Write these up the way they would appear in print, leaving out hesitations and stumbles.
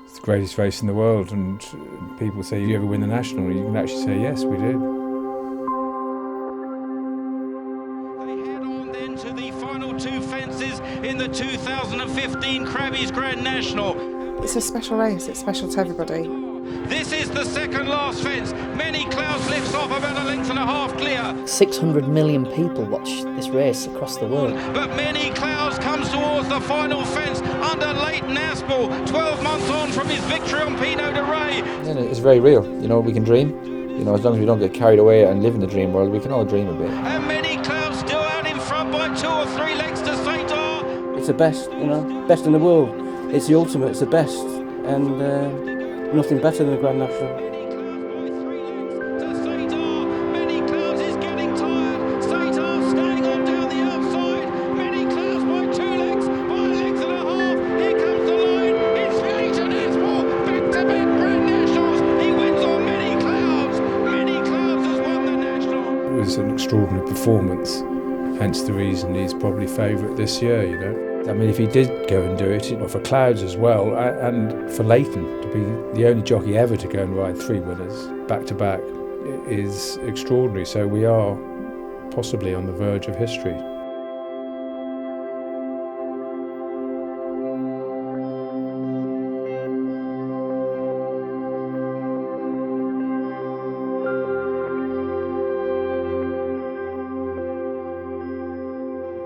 It's the greatest race in the world, and people say, "You ever win the national?" You can actually say, "Yes, we did." They head on then to the final two fences in the 2015 Crabbie's Grand National. It's a special race, it's special to everybody. This is the second last fence. Many Clouds lifts off about a length and a half clear. 600 million people watch this race across the world. But Many Clouds comes towards the final fence under Leighton Aspell, 12 months on from his victory on Pinot de Ray. It's very real, we can dream. As long as we don't get carried away and live in the dream world, we can all dream a bit. And Many Clouds still out in front by 2 or 3 lengths to St. R. It's the best, best in the world. It's the ultimate, it's the best, and nothing better than the Grand National. Many Clouds is getting tired. St. R staying on down the outside. Many Clouds by 2 lengths, by a length and a half. Here comes the line. It's Leighton Aspell, back-to-back Grand Nationals. He wins on Many Clouds. Many Clouds has won the national. It was an extraordinary performance, hence the reason he's probably favourite this year, I mean, if he did go and do it, for Clouds as well, and for Leighton to be the only jockey ever to go and ride 3 winners back-to-back is extraordinary. So we are possibly on the verge of history.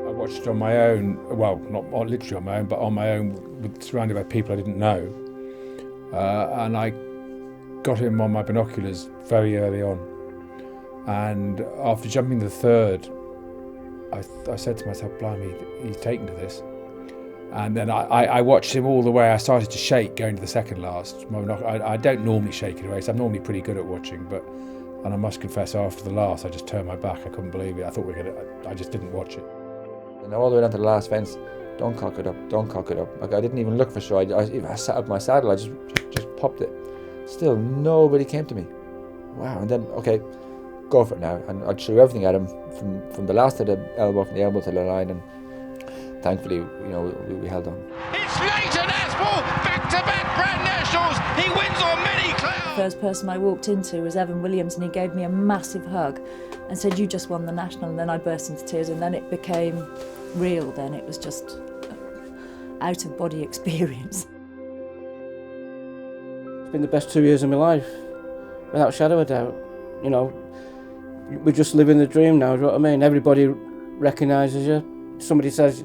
I watched it on my own, well, not literally on my own, but on my own, surrounded by people I didn't know. And I got him on my binoculars very early on. And after jumping the third, I said to myself, blimey, he's taken to this. And then I watched him all the way. I started to shake going to the second last. I don't normally shake in a race. I'm normally pretty good at watching, and I must confess, after the last, I just turned my back. I couldn't believe it. I thought I just didn't watch it. And all the way down to the last fence, don't cock it up, don't cock it up. Like, I didn't even look for sure. I sat up my saddle, I just popped it. Still, nobody came to me. Wow, and then, okay, go for it now. And I threw everything at him from the last to the elbow, from the elbow to the line, and thankfully, we held on. It's Leighton Aspell, back-to-back Grand Nationals. He wins on Many Clouds. The first person I walked into was Evan Williams, and he gave me a massive hug and said, "You just won the national." And then I burst into tears, and then it became real. Then it was just out-of-body experience. It's been the best 2 years of my life, without a shadow of a doubt. We just live in the dream now, do you know what I mean? Everybody recognises you. Somebody says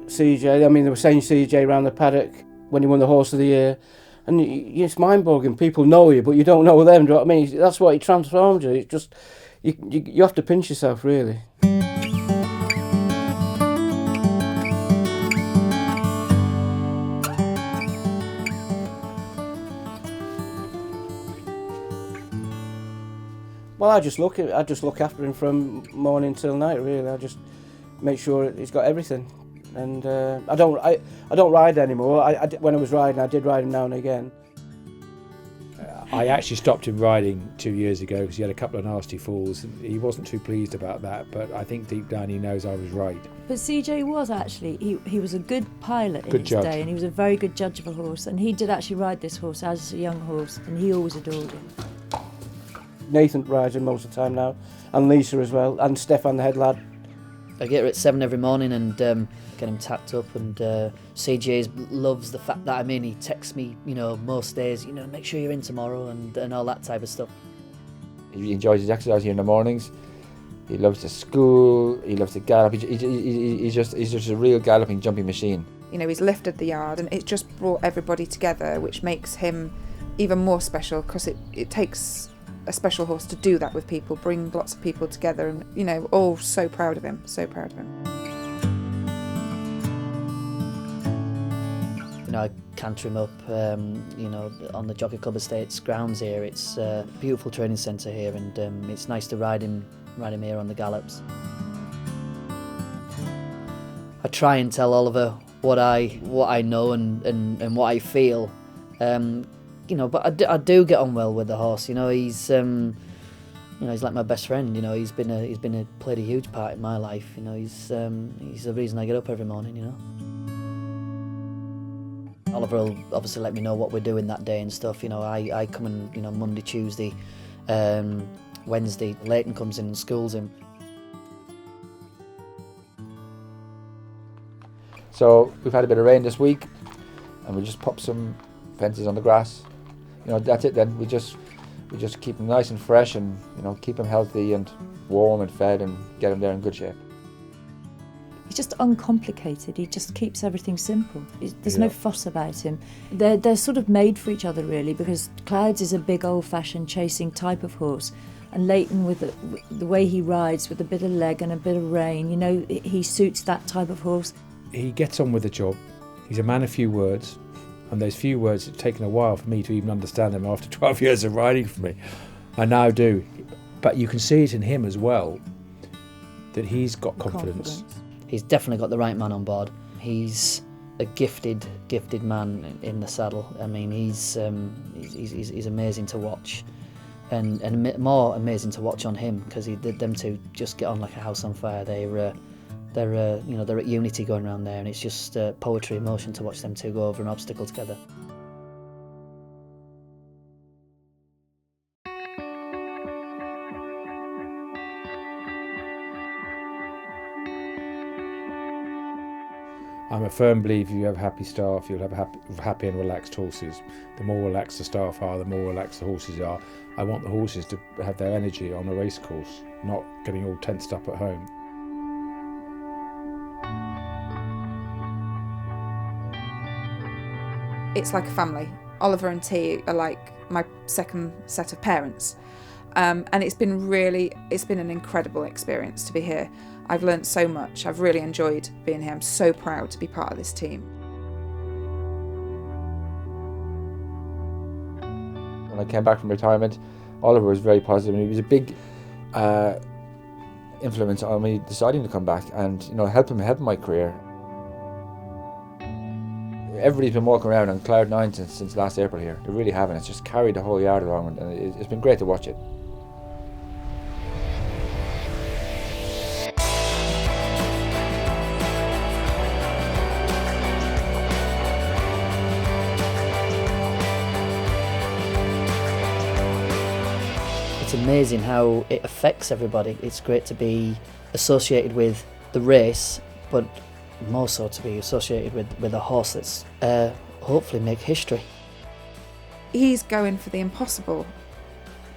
CJ, they were saying CJ around the paddock when he won the Horse of the Year. And it's mind-boggling. People know you, but you don't know them, do you know what I mean? That's what he transformed you. It's just, you have to pinch yourself, really. Well, I just look after him from morning till night, really. I just make sure he's got everything. And I don't ride anymore. When I was riding, I did ride him now and again. I actually stopped him riding 2 years ago because he had a couple of nasty falls. He wasn't too pleased about that, but I think deep down he knows I was right. But CJ was actually, he was a good pilot in his day, and he was a very good judge of a horse, and he did actually ride this horse as a young horse, and he always adored him. Nathan rides him most of the time now, and Lisa as well, and Stefan the head lad. I get her at 7 every morning and get him tacked up, and CJ loves the fact that he texts me, most days, make sure you're in tomorrow and all that type of stuff. He enjoys his exercise here in the mornings. He loves the school, he loves to gallop. He's just a real galloping, jumping machine. He's lifted the yard, and it just brought everybody together, which makes him even more special, because it takes a special horse to do that with people, bring lots of people together, and all so proud of him, so proud of him. I canter him up, on the Jockey Club Estates grounds here. It's a beautiful training centre here, and it's nice to ride him here on the gallops. I try and tell Oliver what I know and what I feel. But I do get on well with the horse. He's like my best friend. He's played a huge part in my life. He's the reason I get up every morning. Oliver will obviously let me know what we're doing that day and stuff. You know, I come in, you know, Monday, Tuesday, Wednesday. Leighton comes in and schools him. So we've had a bit of rain this week, and we just pop some fences on the grass. You know, that's it. Then we just keep them nice and fresh, and you know, keep them healthy and warm and fed, and get them there in good shape. He's just uncomplicated. He just keeps everything simple. There's no fuss about him. They're sort of made for each other, really, because Clouds is a big old-fashioned chasing type of horse, and Leighton, with the way he rides, with a bit of leg and a bit of rein, you know, he suits that type of horse. He gets on with the job. He's a man of few words, and those few words have taken a while for me to even understand them after 12 years of riding for me. I now do. But you can see it in him as well, that he's got confidence. He's definitely got the right man on board. He's a gifted man in the saddle. I mean, he's amazing to watch, and more amazing to watch on him, because them two just get on like a house on fire. They're at unity going around there, and it's just poetry in motion to watch them two go over an obstacle together. I'm a firm believer you have happy staff, you'll have happy and relaxed horses. The more relaxed the staff are, the more relaxed the horses are. I want the horses to have their energy on a race course, not getting all tensed up at home. It's like a family. Oliver and T are like my second set of parents. And it's been an incredible experience to be here. I've learnt so much. I've really enjoyed being here. I'm so proud to be part of this team. When I came back from retirement, Oliver was very positive, and he was a big influence on me deciding to come back and, you know, help my career. Everybody's been walking around on cloud nine since last April here. They really haven't. It's just carried the whole yard along, and it's been great to watch it. It's amazing how it affects everybody. It's great to be associated with the race, but more so to be associated with a horse that's hopefully make history. He's going for the impossible,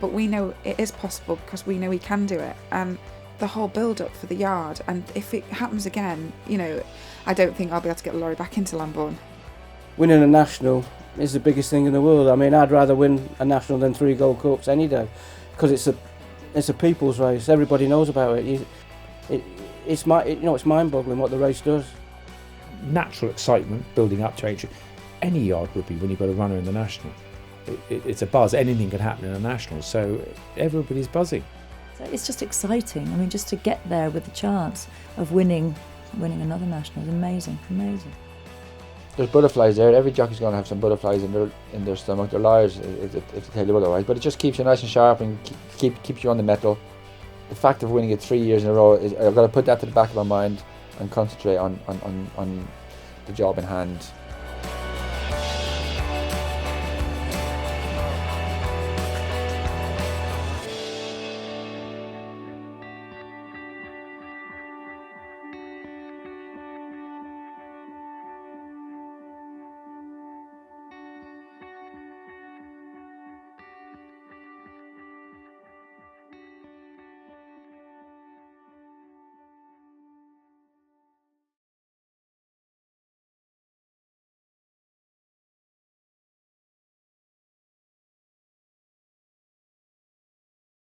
but we know it is possible because we know he can do it. And the whole build-up for the yard, and if it happens again, you know, I don't think I'll be able to get the lorry back into Lambourne. Winning a national is the biggest thing in the world. I mean, I'd rather win a national than 3 Gold Cups any day, because it's a people's race. Everybody knows about it. It's mind-boggling what the race does. Natural excitement building up to it. Any yard would be when you've got a runner in the national. It's a buzz. Anything can happen in a national, so everybody's buzzing. So it's just exciting. I mean, just to get there with the chance of winning another national is amazing. There's butterflies there. Every jockey's going to have some butterflies in their stomach, their lives, if they tell you otherwise. But it just keeps you nice and sharp and keeps you on the mettle. The fact of winning it 3 years in a row I've got to put that to the back of my mind and concentrate on the job in hand.